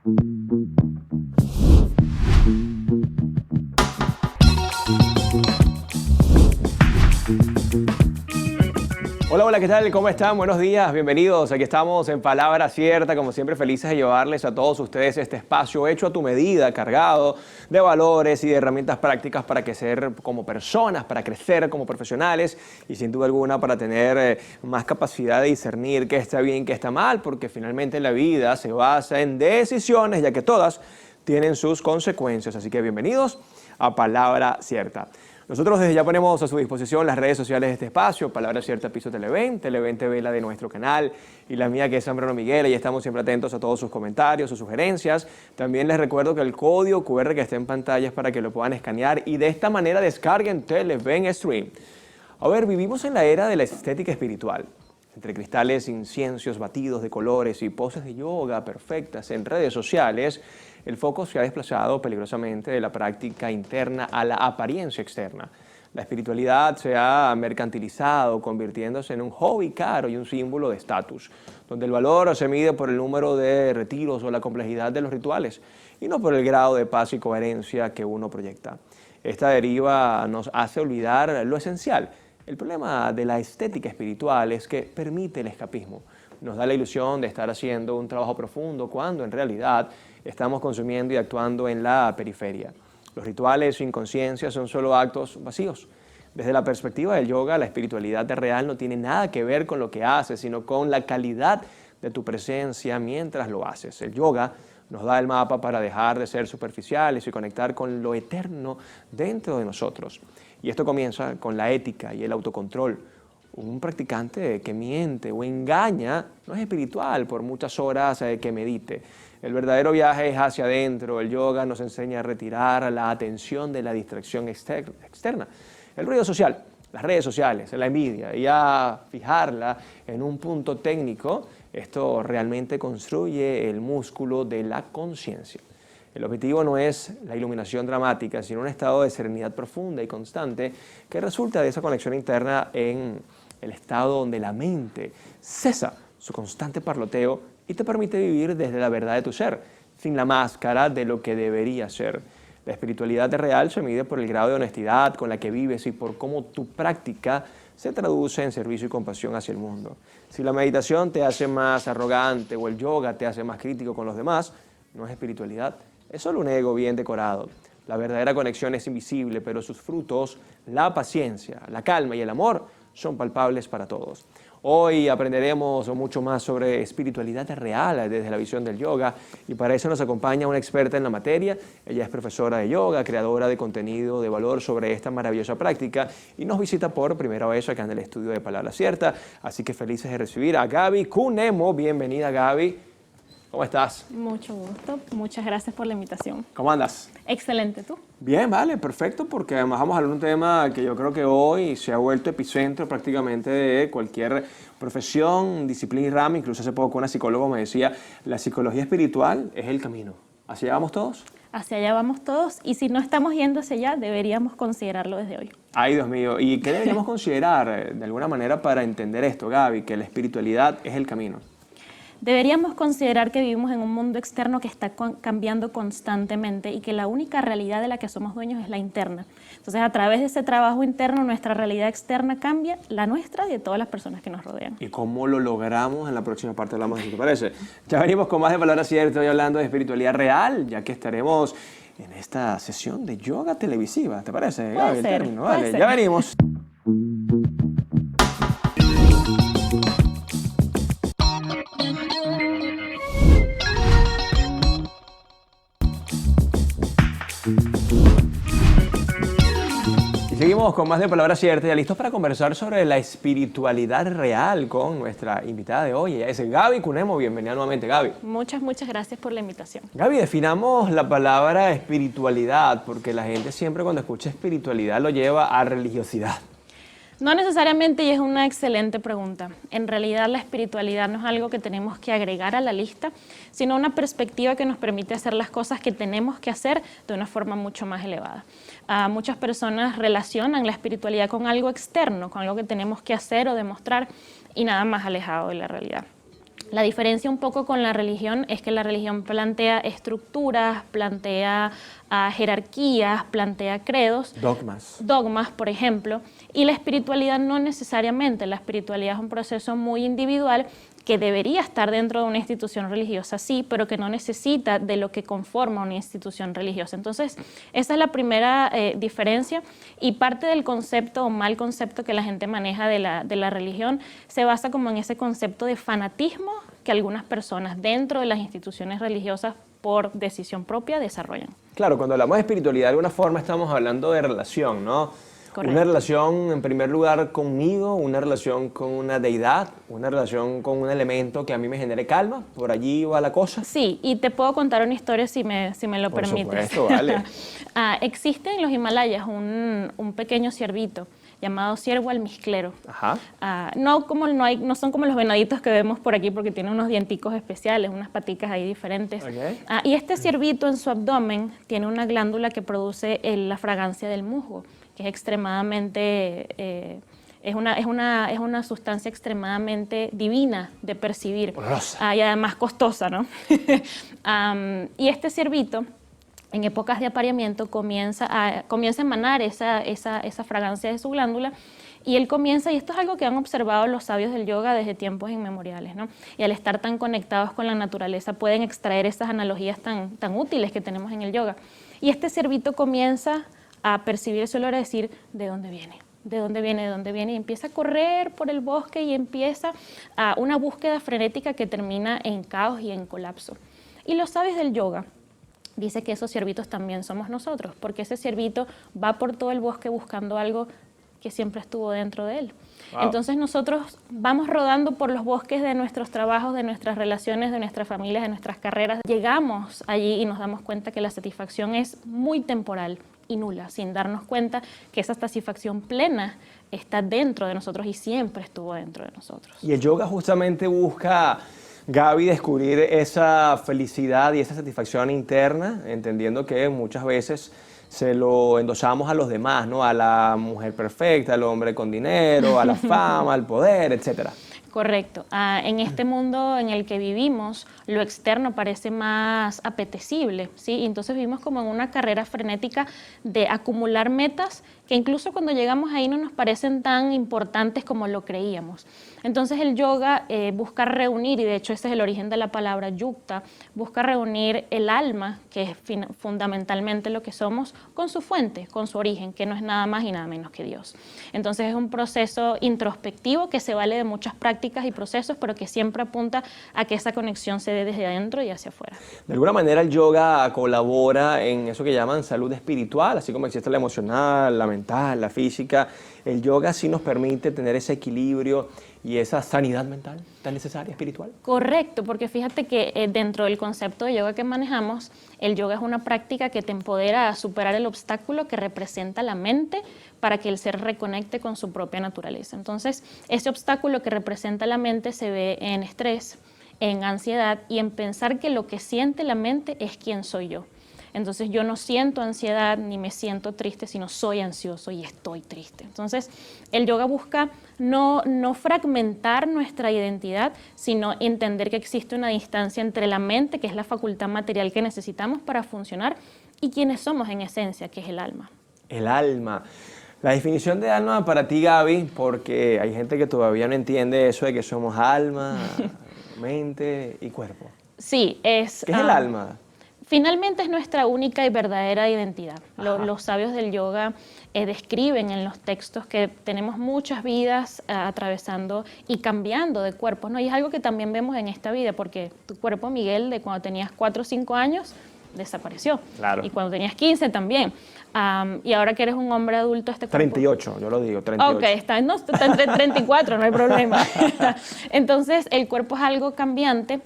Hola, hola, ¿qué tal? ¿Cómo están? Buenos días, bienvenidos. Aquí estamos en Palabra Cierta, como siempre felices de llevarles a todos ustedes este espacio hecho a tu medida, cargado de valores y de herramientas prácticas para crecer como personas, para crecer como profesionales y sin duda alguna para tener más capacidad de discernir qué está bien, qué está mal, porque finalmente la vida se basa en decisiones, ya que todas tienen sus consecuencias. Así que bienvenidos a Palabra Cierta. Nosotros desde ya ponemos a su disposición las redes sociales de este espacio, Palabra Cierta Piso Televen, Televen TV, la de nuestro canal, y la mía que es Zambrano Miguel, y estamos siempre atentos a todos sus comentarios, sus sugerencias. También les recuerdo que el código QR que está en pantalla es para que lo puedan escanear y de esta manera descarguen Televen Stream. A ver, vivimos en la era de la estética espiritual. Entre cristales, inciensos, batidos de colores y poses de yoga perfectas en redes sociales, el foco se ha desplazado peligrosamente de la práctica interna a la apariencia externa. La espiritualidad se ha mercantilizado, convirtiéndose en un hobby caro y un símbolo de estatus, donde el valor se mide por el número de retiros o la complejidad de los rituales, y no por el grado de paz y coherencia que uno proyecta. Esta deriva nos hace olvidar lo esencial. El problema de la estética espiritual es que permite el escapismo. Nos da la ilusión de estar haciendo un trabajo profundo cuando en realidad estamos consumiendo y actuando en la periferia. Los rituales sin conciencia son solo actos vacíos. Desde la perspectiva del yoga, la espiritualidad real no tiene nada que ver con lo que haces, sino con la calidad de tu presencia mientras lo haces. El yoga nos da el mapa para dejar de ser superficiales y conectar con lo eterno dentro de nosotros. Y esto comienza con la ética y el autocontrol. Un practicante que miente o engaña no es espiritual por muchas horas que medite. El verdadero viaje es hacia adentro. El yoga nos enseña a retirar la atención de la distracción externa. El ruido social, las redes sociales, la envidia, y a fijarla en un punto técnico. Esto realmente construye el músculo de la conciencia. El objetivo no es la iluminación dramática, sino un estado de serenidad profunda y constante que resulta de esa conexión interna en el estado donde la mente cesa su constante parloteo y te permite vivir desde la verdad de tu ser, sin la máscara de lo que debería ser. La espiritualidad real se mide por el grado de honestidad con la que vives y por cómo tu práctica se traduce en servicio y compasión hacia el mundo. Si la meditación te hace más arrogante o el yoga te hace más crítico con los demás, no es espiritualidad, es solo un ego bien decorado. La verdadera conexión es invisible, pero sus frutos, la paciencia, la calma y el amor, son palpables para todos. Hoy aprenderemos mucho más sobre espiritualidad real desde la visión del yoga y para eso nos acompaña una experta en la materia. Ella es profesora de yoga, creadora de contenido de valor sobre esta maravillosa práctica y nos visita por primera vez acá en el estudio de Palabra Cierta. Así que felices de recibir a Gaby Cunemo. Bienvenida, Gaby. ¿Cómo estás? Mucho gusto, muchas gracias por la invitación. ¿Cómo andas? Excelente, ¿tú? Bien, vale, perfecto, porque además vamos a hablar de un tema que yo creo que hoy se ha vuelto epicentro prácticamente de cualquier profesión, disciplina y rama. Incluso hace poco una psicóloga me decía, la psicología espiritual es el camino. ¿Hacia allá vamos todos? Hacia allá vamos todos y si no estamos yendo hacia allá, deberíamos considerarlo desde hoy. Ay, Dios mío, ¿y qué deberíamos considerar de alguna manera para entender esto, Gaby, que la espiritualidad es el camino? Deberíamos considerar que vivimos en un mundo externo que está cambiando constantemente y que la única realidad de la que somos dueños es la interna. Entonces, a través de ese trabajo interno, nuestra realidad externa cambia, la nuestra y de todas las personas que nos rodean. ¿Y cómo lo logramos? En la próxima parte hablamos de eso, ¿te parece? Ya venimos con más de Palabra Cierta, hoy hablando de espiritualidad real, ya que estaremos en esta sesión de yoga televisiva, ¿te parece, Gaby? Puede ser, puede ser. Ya venimos. Y seguimos con más de Palabra Cierta, ya listos para conversar sobre la espiritualidad real con nuestra invitada de hoy. Ella es Gaby Cunemo. Bienvenida nuevamente, Gaby. Muchas gracias por la invitación. Gaby, definamos la palabra espiritualidad, porque la gente siempre cuando escucha espiritualidad lo lleva a religiosidad. No necesariamente, y es una excelente pregunta. En realidad la espiritualidad no es algo que tenemos que agregar a la lista, sino una perspectiva que nos permite hacer las cosas que tenemos que hacer de una forma mucho más elevada. Muchas personas relacionan la espiritualidad con algo externo, con algo que tenemos que hacer o demostrar y nada más alejado de la realidad. La diferencia un poco con la religión es que la religión plantea estructuras, plantea jerarquías, plantea credos. Dogmas, por ejemplo. Y la espiritualidad no necesariamente. La espiritualidad es un proceso muy individual que debería estar dentro de una institución religiosa, sí, pero que no necesita de lo que conforma una institución religiosa. Entonces, esa es la primera diferencia, y parte del concepto o mal concepto que la gente maneja de la religión se basa como en ese concepto de fanatismo que algunas personas dentro de las instituciones religiosas por decisión propia desarrollan. Claro, cuando hablamos de espiritualidad de alguna forma estamos hablando de relación, ¿no? Correcto. Una relación, en primer lugar, conmigo, una relación con una deidad, una relación con un elemento que a mí me genere calma. ¿Por allí va la cosa? Sí, y te puedo contar una historia si me lo permites. Por supuesto, vale. Existe en los Himalayas un pequeño ciervito llamado ciervo almizclero. Ajá. No son como los venaditos que vemos por aquí porque tiene unos dienticos especiales, unas paticas ahí diferentes. Okay. Y este ciervito en su abdomen tiene una glándula que produce la fragancia del musgo, que es extremadamente, es una sustancia extremadamente divina de percibir. Y además costosa, ¿no? Y este ciervito, en épocas de apareamiento, comienza a emanar esa fragancia de su glándula, y él comienza, y esto es algo que han observado los sabios del yoga desde tiempos inmemoriales, ¿no? Y al estar tan conectados con la naturaleza pueden extraer esas analogías tan útiles que tenemos en el yoga. Y este ciervito comienza a percibir ese olor, a decir, ¿de dónde viene? ¿De dónde viene? ¿De dónde viene? Y empieza a correr por el bosque y empieza a una búsqueda frenética que termina en caos y en colapso. Y los sabios del yoga dicen que esos ciervitos también somos nosotros, porque ese ciervito va por todo el bosque buscando algo que siempre estuvo dentro de él. Wow. Entonces nosotros vamos rodando por los bosques de nuestros trabajos, de nuestras relaciones, de nuestras familias, de nuestras carreras. Llegamos allí y nos damos cuenta que la satisfacción es muy temporal y nula, sin darnos cuenta que esa satisfacción plena está dentro de nosotros y siempre estuvo dentro de nosotros. Y el yoga justamente busca, Gaby, descubrir esa felicidad y esa satisfacción interna, entendiendo que muchas veces se lo endosamos a los demás, ¿no? A la mujer perfecta, al hombre con dinero, a la fama, al poder, etcétera. Correcto. En este mundo en el que vivimos, lo externo parece más apetecible, ¿sí? Y entonces vivimos como en una carrera frenética de acumular metas que incluso cuando llegamos ahí no nos parecen tan importantes como lo creíamos. Entonces el yoga busca reunir, y de hecho ese es el origen de la palabra yukta, busca reunir el alma, que es fundamentalmente lo que somos, con su fuente, con su origen, que no es nada más y nada menos que Dios. Entonces es un proceso introspectivo que se vale de muchas prácticas y procesos, pero que siempre apunta a que esa conexión se dé desde adentro y hacia afuera. De alguna manera el yoga colabora en eso que llaman salud espiritual, así como existe la emocional, la mental, la física. El yoga sí nos permite tener ese equilibrio y esa sanidad mental tan necesaria, espiritual. Correcto, porque fíjate que dentro del concepto de yoga que manejamos, el yoga es una práctica que te empodera a superar el obstáculo que representa la mente para que el ser reconecte con su propia naturaleza. Entonces, ese obstáculo que representa la mente se ve en estrés, en ansiedad y en pensar que lo que siente la mente es quién soy yo. Entonces yo no siento ansiedad ni me siento triste, sino soy ansioso y estoy triste. Entonces el yoga busca no fragmentar nuestra identidad, sino entender que existe una distancia entre la mente, que es la facultad material que necesitamos para funcionar, y quienes somos en esencia, que es el alma. El alma. La definición de alma para ti, Gaby, porque hay gente que todavía no entiende eso de que somos alma, mente y cuerpo. Sí, es... ¿Qué es el alma? Finalmente es nuestra única y verdadera identidad. Los sabios del yoga describen en los textos que tenemos muchas vidas atravesando y cambiando de cuerpos, ¿no? Y es algo que también vemos en esta vida, porque tu cuerpo, Miguel, de cuando tenías 4 o 5 años, desapareció. Claro. Y cuando tenías 15 también. Y ahora que eres un hombre adulto, este cuerpo... 38, yo lo digo, 38. Ok, está entre 34, no hay problema. Entonces, el cuerpo es algo cambiante.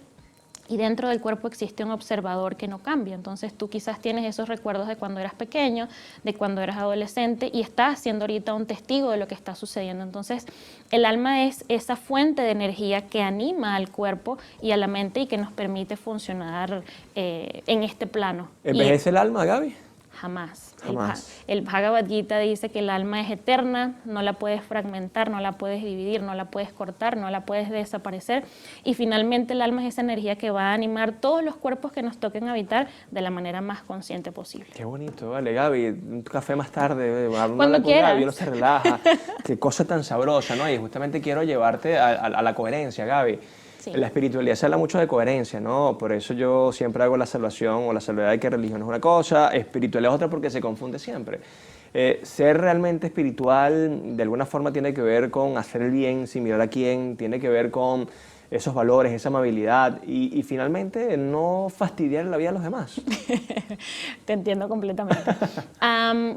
Y dentro del cuerpo existe un observador que no cambia. Entonces tú quizás tienes esos recuerdos de cuando eras pequeño, de cuando eras adolescente, y estás siendo ahorita un testigo de lo que está sucediendo. Entonces el alma es esa fuente de energía que anima al cuerpo y a la mente y que nos permite funcionar en este plano. ¿Envejece el alma, Gaby? Jamás. Jamás. El Bhagavad Gita dice que el alma es eterna, no la puedes fragmentar, no la puedes dividir, no la puedes cortar, no la puedes desaparecer. Y finalmente el alma es esa energía que va a animar todos los cuerpos que nos toquen habitar de la manera más consciente posible. Qué bonito, vale, Gaby. Un café más tarde, Cuando quieras. Gaby, uno se relaja. Qué cosa tan sabrosa, ¿no? Y justamente quiero llevarte a la coherencia, Gaby. Sí. En la espiritualidad se habla mucho de coherencia, ¿no? Por eso yo siempre hago la salvación o la salvedad de que religión es una cosa, espiritualidad es otra, porque se confunde siempre. Ser realmente espiritual de alguna forma tiene que ver con hacer el bien sin mirar a quién, tiene que ver con esos valores, esa amabilidad y finalmente no fastidiar la vida a los demás. Te entiendo completamente.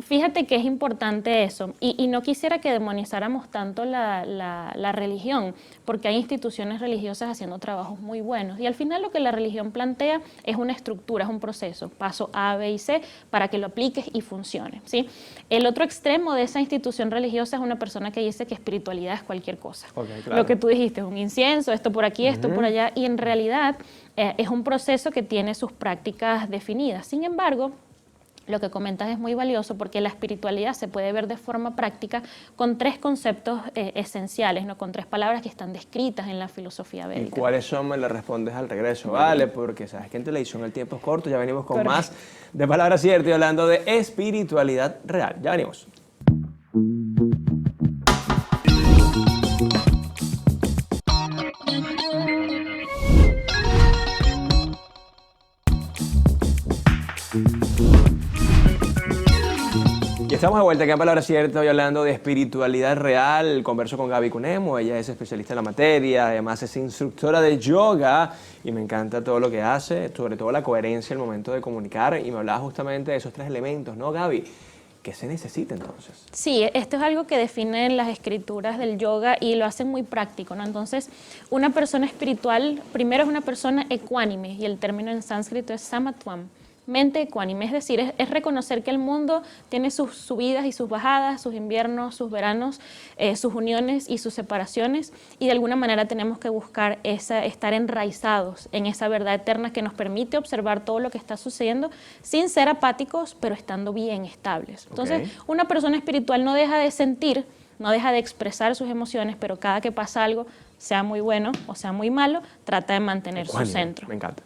Fíjate que es importante eso y no quisiera que demonizáramos tanto la religión, porque hay instituciones religiosas haciendo trabajos muy buenos y al final lo que la religión plantea es una estructura, es un proceso, paso A, B y C para que lo apliques y funcione, ¿sí? El otro extremo de esa institución religiosa es una persona que dice que espiritualidad es cualquier cosa. Okay, claro. Lo que tú dijiste es un incienso, esto por aquí, esto por allá, y en realidad es un proceso que tiene sus prácticas definidas. Sin embargo, lo que comentas es muy valioso porque la espiritualidad se puede ver de forma práctica con tres conceptos esenciales, ¿no? Con tres palabras que están descritas en la filosofía védica. ¿Y cuáles son? Me las respondes al regreso, ¿vale? Porque sabes que en televisión el tiempo es corto, ya venimos con más de Palabra Cierta y hablando de espiritualidad real. Ya venimos. Y estamos de vuelta acá en Palabra Cierta, hoy hablando de espiritualidad real. Converso con Gaby Cunemo, ella es especialista en la materia, además es instructora de yoga y me encanta todo lo que hace, sobre todo la coherencia al momento de comunicar. Y me hablaba justamente de esos tres elementos, ¿no, Gaby? ¿Qué se necesita entonces? Sí, esto es algo que definen las escrituras del yoga y lo hacen muy práctico, ¿no? Entonces, una persona espiritual, primero es una persona ecuánime y el término en sánscrito es samatvam. Mente ecuánime, es decir, es reconocer que el mundo tiene sus subidas y sus bajadas, sus inviernos, sus veranos, sus uniones y sus separaciones y de alguna manera tenemos que buscar estar enraizados en esa verdad eterna que nos permite observar todo lo que está sucediendo sin ser apáticos, pero estando bien estables. Entonces, una persona espiritual no deja de sentir, no deja de expresar sus emociones, pero cada que pasa algo, sea muy bueno o sea muy malo, trata de mantener su centro. Me encanta.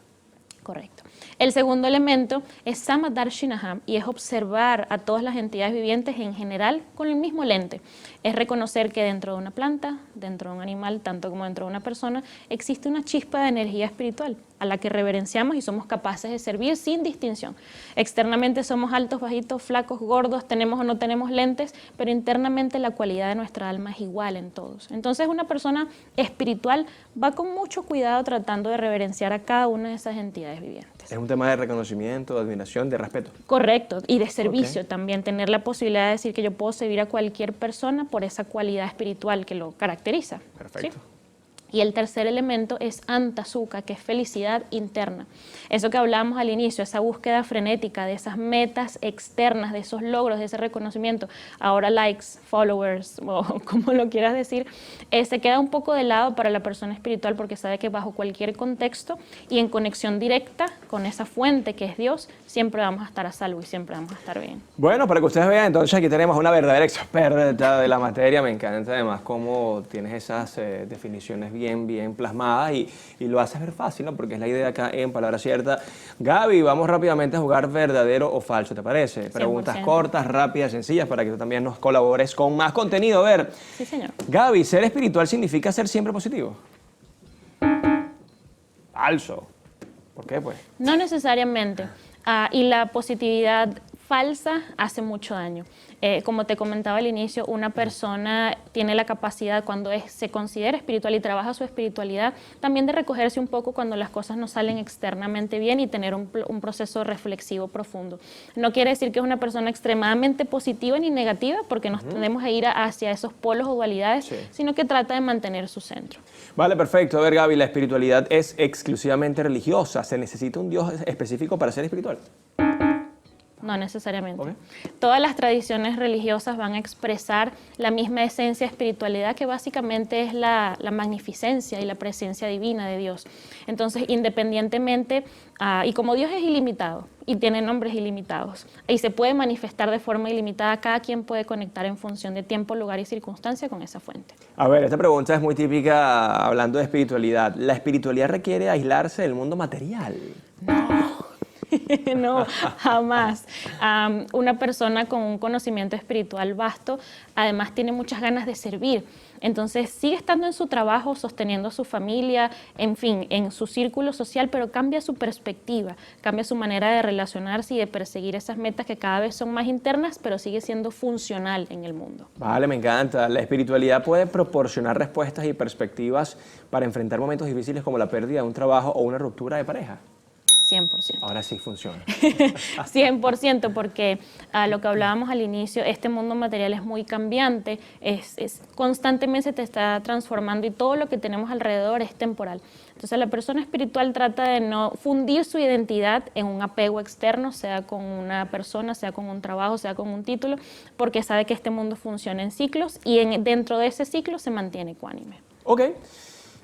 Correcto. El segundo elemento es Samadarshinaham y es observar a todas las entidades vivientes en general con el mismo lente. Es reconocer que dentro de una planta, dentro de un animal, tanto como dentro de una persona, existe una chispa de energía espiritual a la que reverenciamos y somos capaces de servir sin distinción. Externamente somos altos, bajitos, flacos, gordos, tenemos o no tenemos lentes, pero internamente la cualidad de nuestra alma es igual en todos. Entonces una persona espiritual va con mucho cuidado tratando de reverenciar a cada una de esas entidades vivientes. Es un tema de reconocimiento, de admiración, de respeto. Correcto, y de servicio también, tener la posibilidad de decir que yo puedo servir a cualquier persona por esa cualidad espiritual que lo caracteriza. Perfecto. ¿Sí? Y el tercer elemento es Antasuka, que es felicidad interna. Eso que hablábamos al inicio, esa búsqueda frenética de esas metas externas, de esos logros, de ese reconocimiento, ahora likes, followers, o como lo quieras decir, se queda un poco de lado para la persona espiritual porque sabe que bajo cualquier contexto y en conexión directa con esa fuente que es Dios, siempre vamos a estar a salvo y siempre vamos a estar bien. Bueno, para que ustedes vean, entonces aquí tenemos una verdadera experta de la materia. Me encanta además cómo tienes esas definiciones bien plasmadas y lo haces ver fácil, ¿no? Porque es la idea acá en Palabra Cierta. Gaby, vamos rápidamente a jugar verdadero o falso, ¿te parece? 100%. Preguntas cortas, rápidas, sencillas para que tú también nos colabores con más contenido. A ver, Sí, señor. Gaby, ¿ser espiritual significa ser siempre positivo? Falso. ¿Por qué, pues? No necesariamente. Y la positividad falsa hace mucho daño. Como te comentaba al inicio, una persona tiene la capacidad cuando se considera espiritual y trabaja su espiritualidad, también de recogerse un poco cuando las cosas no salen externamente bien y tener un proceso reflexivo profundo. No quiere decir que es una persona extremadamente positiva ni negativa, porque nos tendemos a ir hacia esos polos o dualidades, sino que trata de mantener su centro. Vale, perfecto. A ver, Gaby, ¿la espiritualidad es exclusivamente religiosa? ¿Se necesita un Dios específico para ser espiritual? No necesariamente. Ok. Todas las tradiciones religiosas van a expresar la misma esencia de espiritualidad, que básicamente es la magnificencia y la presencia divina de Dios. Entonces, independientemente, y como Dios es ilimitado y tiene nombres ilimitados, y se puede manifestar de forma ilimitada, cada quien puede conectar en función de tiempo, lugar y circunstancia con esa fuente. A ver, esta pregunta es muy típica hablando de espiritualidad. ¿La espiritualidad requiere aislarse del mundo material? No, jamás. Una persona con un conocimiento espiritual vasto, además tiene muchas ganas de servir. Entonces sigue estando en su trabajo, sosteniendo a su familia, en fin, en su círculo social, pero cambia su perspectiva, cambia su manera de relacionarse y de perseguir esas metas que cada vez son más internas, pero sigue siendo funcional en el mundo. Vale, me encanta. La espiritualidad puede proporcionar respuestas y perspectivas para enfrentar momentos difíciles como la pérdida de un trabajo o una ruptura de pareja. 100%. Ahora sí funciona. 100%, porque lo que hablábamos al inicio, este mundo material es muy cambiante, constantemente se te está transformando y todo lo que tenemos alrededor es temporal. Entonces la persona espiritual trata de no fundir su identidad en un apego externo, sea con una persona, sea con un trabajo, sea con un título, porque sabe que este mundo funciona en ciclos y dentro de ese ciclo se mantiene ecuánime. Ok.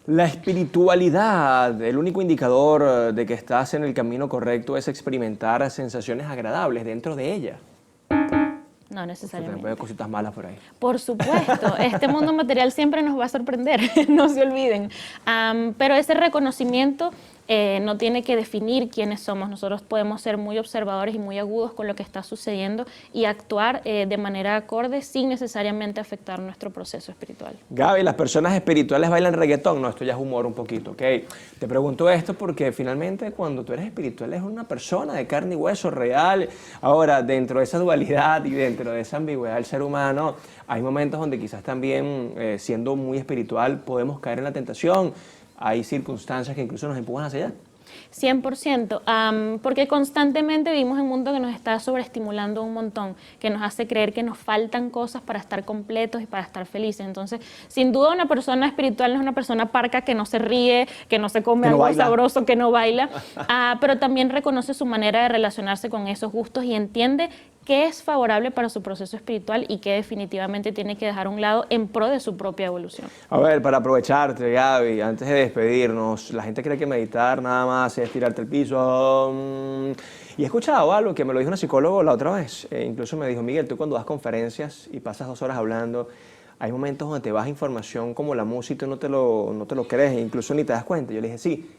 La espiritualidad, el único indicador de que estás en el camino correcto es experimentar sensaciones agradables dentro de ella. No necesariamente. Puede haber cositas malas por ahí. Por supuesto, este mundo material siempre nos va a sorprender, no se olviden. Pero ese reconocimiento no tiene que definir quiénes somos. Nosotros podemos ser muy observadores y muy agudos con lo que está sucediendo y actuar de manera acorde sin necesariamente afectar nuestro proceso espiritual. Gaby, ¿las personas espirituales bailan reggaetón? No, esto ya es humor un poquito, ¿ok? Te pregunto esto porque finalmente cuando tú eres espiritual eres una persona de carne y hueso real. Ahora, dentro de esa dualidad y dentro de esa ambigüedad del ser humano, hay momentos donde quizás también, siendo muy espiritual, podemos caer en la tentación. Hay circunstancias que incluso nos empujan hacia allá. 100%, porque constantemente vivimos en un mundo que nos está sobreestimulando un montón, que nos hace creer que nos faltan cosas para estar completos y para estar felices. Entonces, sin duda una persona espiritual no es una persona parca que no se ríe, que no se come algo sabroso, que no baila, pero también reconoce su manera de relacionarse con esos gustos y entiende qué es favorable para su proceso espiritual y qué definitivamente tiene que dejar a un lado en pro de su propia evolución. A ver, para aprovecharte, Gaby, antes de despedirnos, la gente cree que meditar nada más es tirarte al piso. Y he escuchado algo que me lo dijo una psicóloga la otra vez. Incluso me dijo, Miguel, tú cuando das conferencias y pasas 2 horas hablando, hay momentos donde te baja información como la música y tú no te lo crees, e incluso ni te das cuenta. Yo le dije, sí.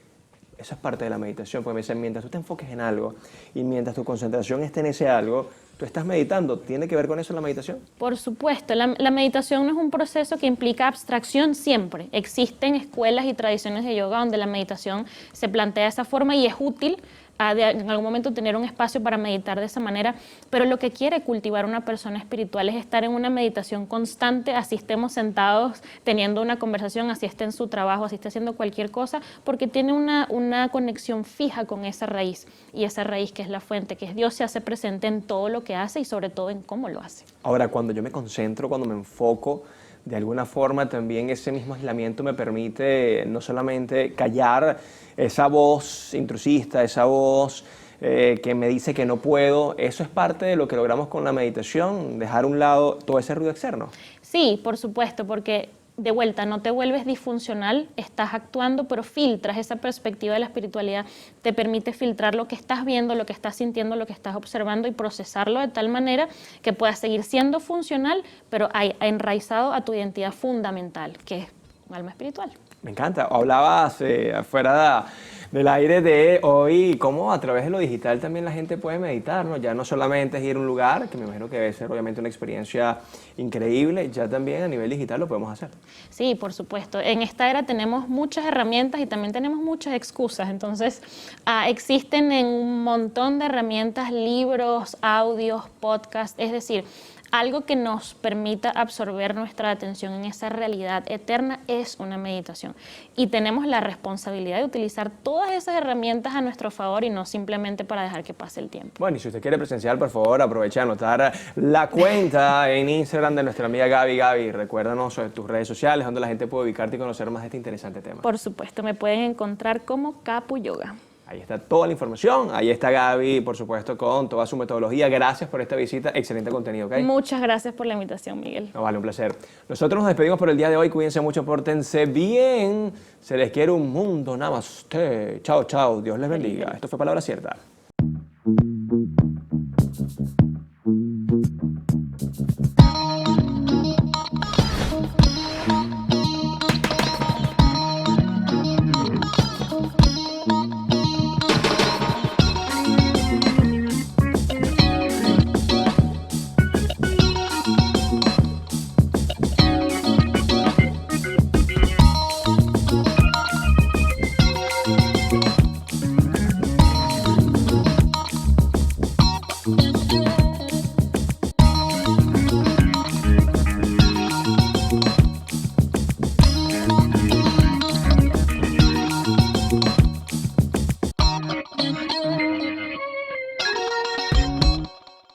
Eso es parte de la meditación, porque me dicen, mientras tú te enfoques en algo y mientras tu concentración esté en ese algo, tú estás meditando. ¿Tiene que ver con eso la meditación? Por supuesto, la meditación no es un proceso que implica abstracción siempre. Existen escuelas y tradiciones de yoga donde la meditación se plantea de esa forma y es útil en algún momento tener un espacio para meditar de esa manera, pero lo que quiere cultivar una persona espiritual es estar en una meditación constante, así estemos sentados teniendo una conversación, así esté en su trabajo, así esté haciendo cualquier cosa, porque tiene una conexión fija con esa raíz, y esa raíz que es la fuente, que es Dios, se hace presente en todo lo que hace y sobre todo en cómo lo hace. Ahora, cuando yo me concentro, cuando me enfoco, de alguna forma también ese mismo aislamiento me permite no solamente callar esa voz intrusista, esa voz que me dice que no puedo. Eso es parte de lo que logramos con la meditación, dejar a un lado todo ese ruido externo. Sí, por supuesto, porque de vuelta no te vuelves disfuncional, estás actuando, pero filtras esa perspectiva de la espiritualidad, te permite filtrar lo que estás viendo, lo que estás sintiendo, lo que estás observando y procesarlo de tal manera que puedas seguir siendo funcional, pero enraizado a tu identidad fundamental, que es un alma espiritual. Me encanta. Hablabas afuera del aire de hoy cómo a través de lo digital también la gente puede meditar, ¿no? Ya no solamente es ir a un lugar, que me imagino que debe ser obviamente una experiencia increíble, ya también a nivel digital lo podemos hacer. Sí, por supuesto. En esta era tenemos muchas herramientas y también tenemos muchas excusas. Entonces, existen en un montón de herramientas, libros, audios, podcasts, es decir, algo que nos permita absorber nuestra atención en esa realidad eterna es una meditación. Y tenemos la responsabilidad de utilizar todas esas herramientas a nuestro favor y no simplemente para dejar que pase el tiempo. Bueno, y si usted quiere presenciar, por favor, aproveche a anotar la cuenta en Instagram de nuestra amiga Gaby. Gaby, recuérdanos tus redes sociales, donde la gente puede ubicarte y conocer más de este interesante tema. Por supuesto, me pueden encontrar como Capu Yoga. Ahí está toda la información. Ahí está Gaby, por supuesto, con toda su metodología. Gracias por esta visita. Excelente contenido, ¿ok? Muchas gracias por la invitación, Miguel. No, vale, un placer. Nosotros nos despedimos por el día de hoy. Cuídense mucho, pórtense bien. Se les quiere un mundo. Namaste. Chao, chao. Dios les bendiga. Esto fue Palabra Cierta.